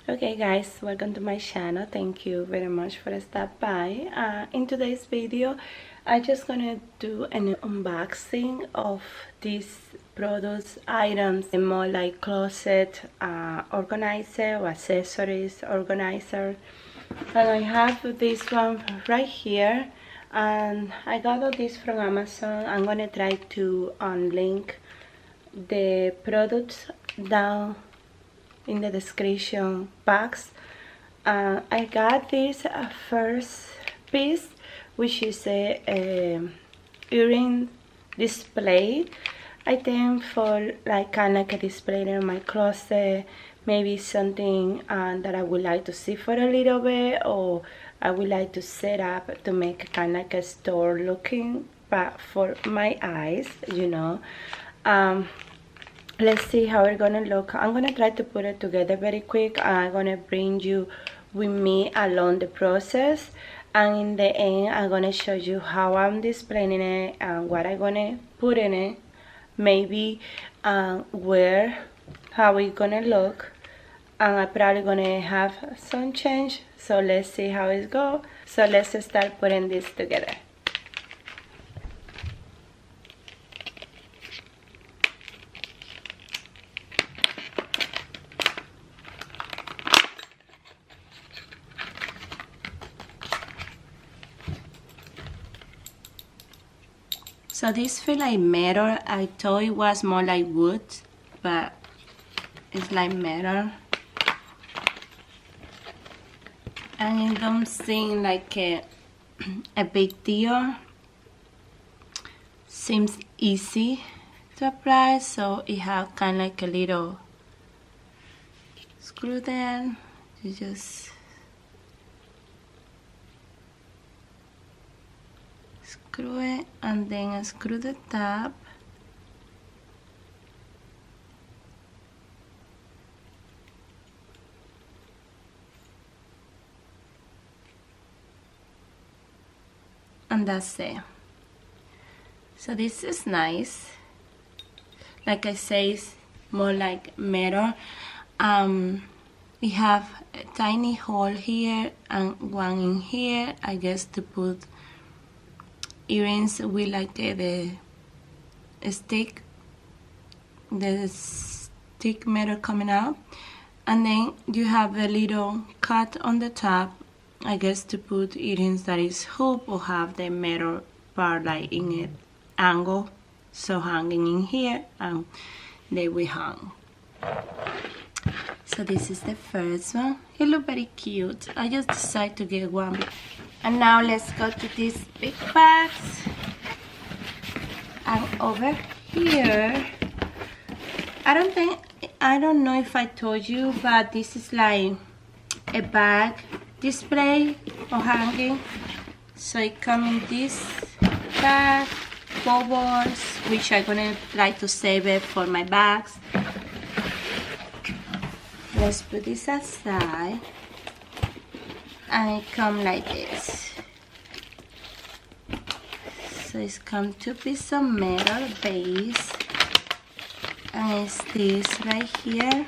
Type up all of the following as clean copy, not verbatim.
Okay guys, welcome to my channel. Thank you very much for stopping by. In today's video I'm just gonna do an unboxing of these products items, and more like closet organizer or accessories organizer. And I have this one right here, and I got all this from Amazon. I'm gonna try to link the products down in the description box. I got this first piece, which is a earring display. I think for kind of like a display in my closet, maybe something that I would like to see for a little bit, or I would like to set up to make kind of like a store looking, but for my eyes, you know. Let's see how it's gonna look. I'm gonna try to put it together very quick. I'm gonna bring you with me along the process, and in the end I'm gonna show you how I'm displaying it and what I'm gonna put in it, maybe where, how it's gonna look, and I'm probably gonna have some change. So let's see how it goes. So let's start putting this together. So this feel like metal. I thought it was more like wood, but it's like metal. And it don't seem like a big deal. Seems easy to apply, so it have kind of like a little screw there. You just screw it and then screw the top. And that's it. So this is nice. Like I say, it's more like metal. We have a tiny hole here and one in here, I guess, to put earrings with like the stick metal coming out. And then you have a little cut on the top, I guess, to put earrings that is hoop or have the metal part like in an angle, so hanging in here, and they will hang. So this is the first one. It looks very cute. I just decided to get one. And now let's go to these big bags. And over here, I don't know if I told you, but this is like a bag display or hanging. So it comes in this bag, bubbles, which I'm gonna try to save it for my bags. Let's put this aside, and it comes like this. So it's come two pieces of metal base, and it's this right here.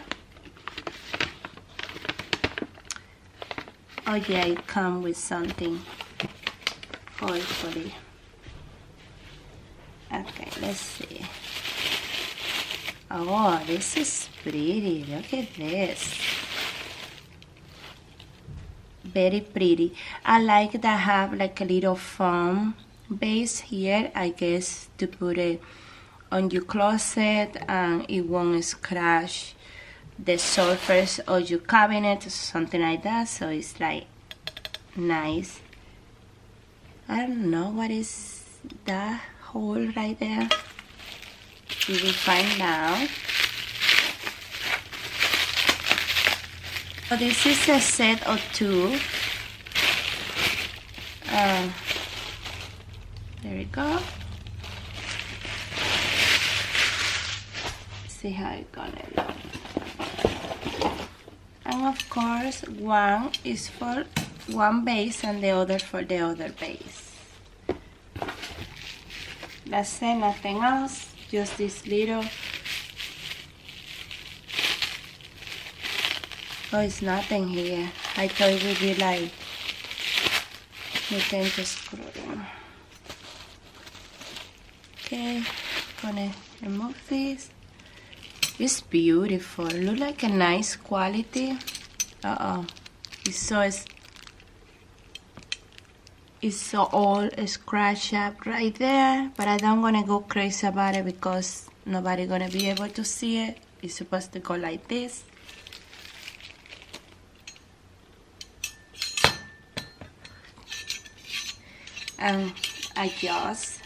Oh yeah, it comes with something, hopefully. Okay, let's see. Oh, this is pretty. Look at this. Very pretty. I like that I have like a little foam base here, I guess, to put it on your closet and it won't scratch the surface of your cabinet or something like that. So it's like nice. I don't know what is that hole right there. We will find out. So this is a set of two. There we go. See how it's gonna look. And of course, one is for one base and the other for the other base. That's it, nothing else. Just this little Oh, it's nothing here. I thought it would be like you can just screw them. Okay, gonna remove this. It's beautiful. Look like a nice quality. It's so all scratched up right there, but I don't wanna go crazy about it because nobody gonna be able to see it. It's supposed to go like this. And adjust.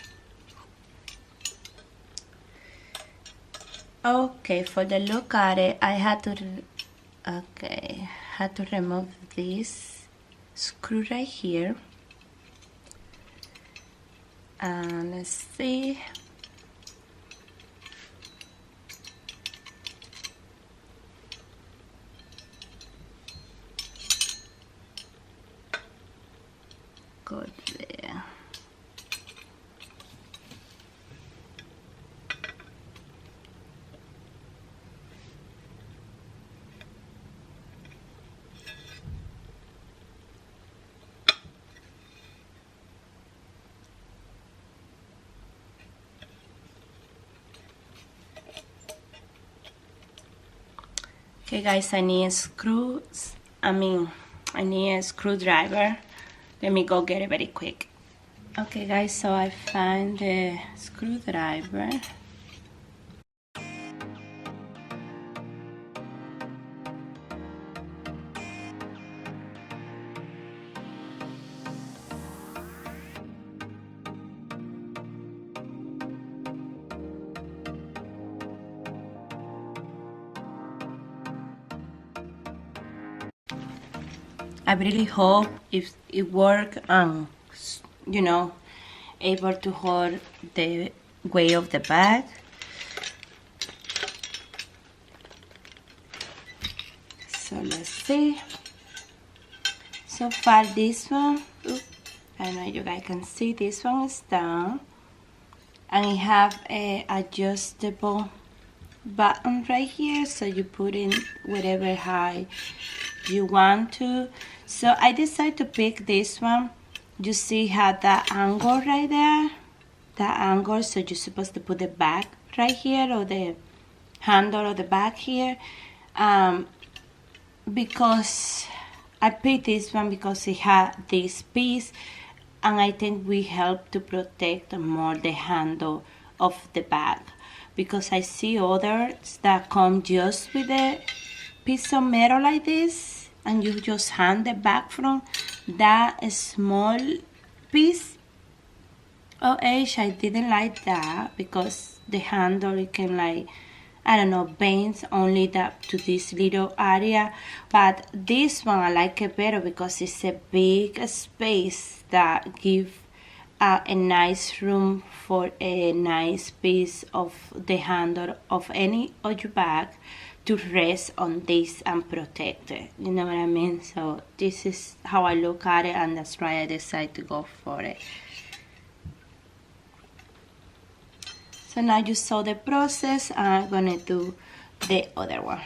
Okay, for the look at it, I had to remove this screw right here. And let's see. Go there. Okay guys, I need a screwdriver. Let me go get it very quick. Okay guys, so I found the screwdriver. I really hope if it works and you know, able to hold the weight of the bag. So let's see. So far this one, I don't know if you guys can see, this one is down and it have a adjustable button right here, so you put in whatever height you want to. So I decided to pick this one. You see how that angle right there, that angle, so you're supposed to put the back right here, or the handle of the back here, because I picked this one because it had this piece, and I think we help to protect more the handle of the bag, because I see others that come just with a piece of metal like this, and you just hand the bag from that small piece. I didn't like that because the handle, it can, like, I don't know, bend only that to this little area. But this one I like it better because it's a big space that give a nice room for a nice piece of the handle of any of your bag to rest on this and protect it. You know what I mean? So this is how I look at it, and that's why I decided to go for it. So now you saw the process. I'm gonna do the other one.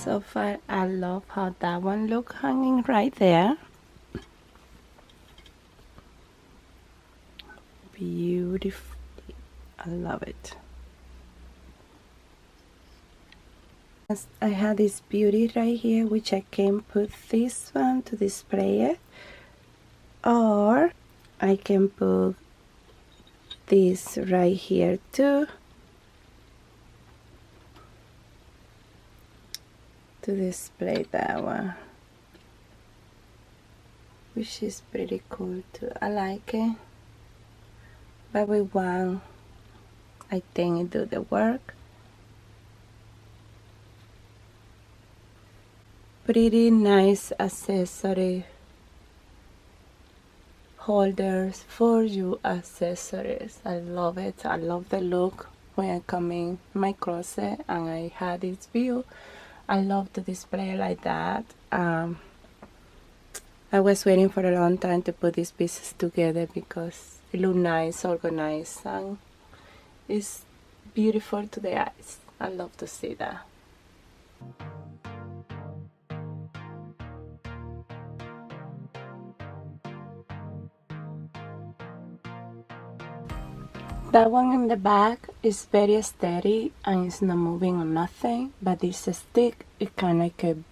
so far I love how that one look hanging right there. Beautiful. I love it. I have this beauty right here, which I can put this one to display it, or I can put this right here too to display that one, which is pretty cool too. I like it, but with one I think it do the work. Pretty nice accessory holders for your accessories. I love it. I love the look when I come in my closet and I had this view. I love to display like that. I was waiting for a long time to put these pieces together because it look nice, organized, and it's beautiful to the eyes. I love to see that. That one in the back is very steady and it's not moving or nothing, but this stick, it kind of can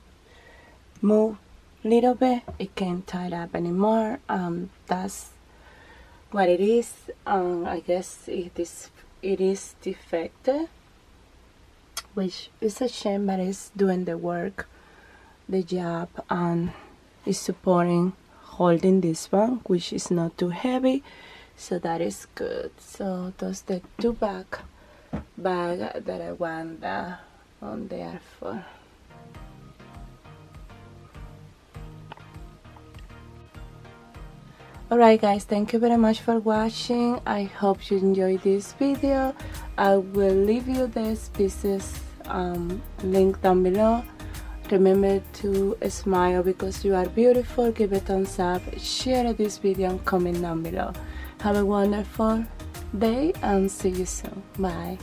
move a little bit. It can't tie it up anymore. That's what it is. I guess it is defective, which is a shame, but it's doing the work, the job, and it's supporting holding this one, which is not too heavy. So that is good. So those the two bag that I want on there for. Alright guys, thank you very much for watching. I hope you enjoyed this video. I will leave you these pieces link down below. Remember to smile because you are beautiful. Give a thumbs up, share this video, and comment down below. Have a wonderful day and see you soon. Bye.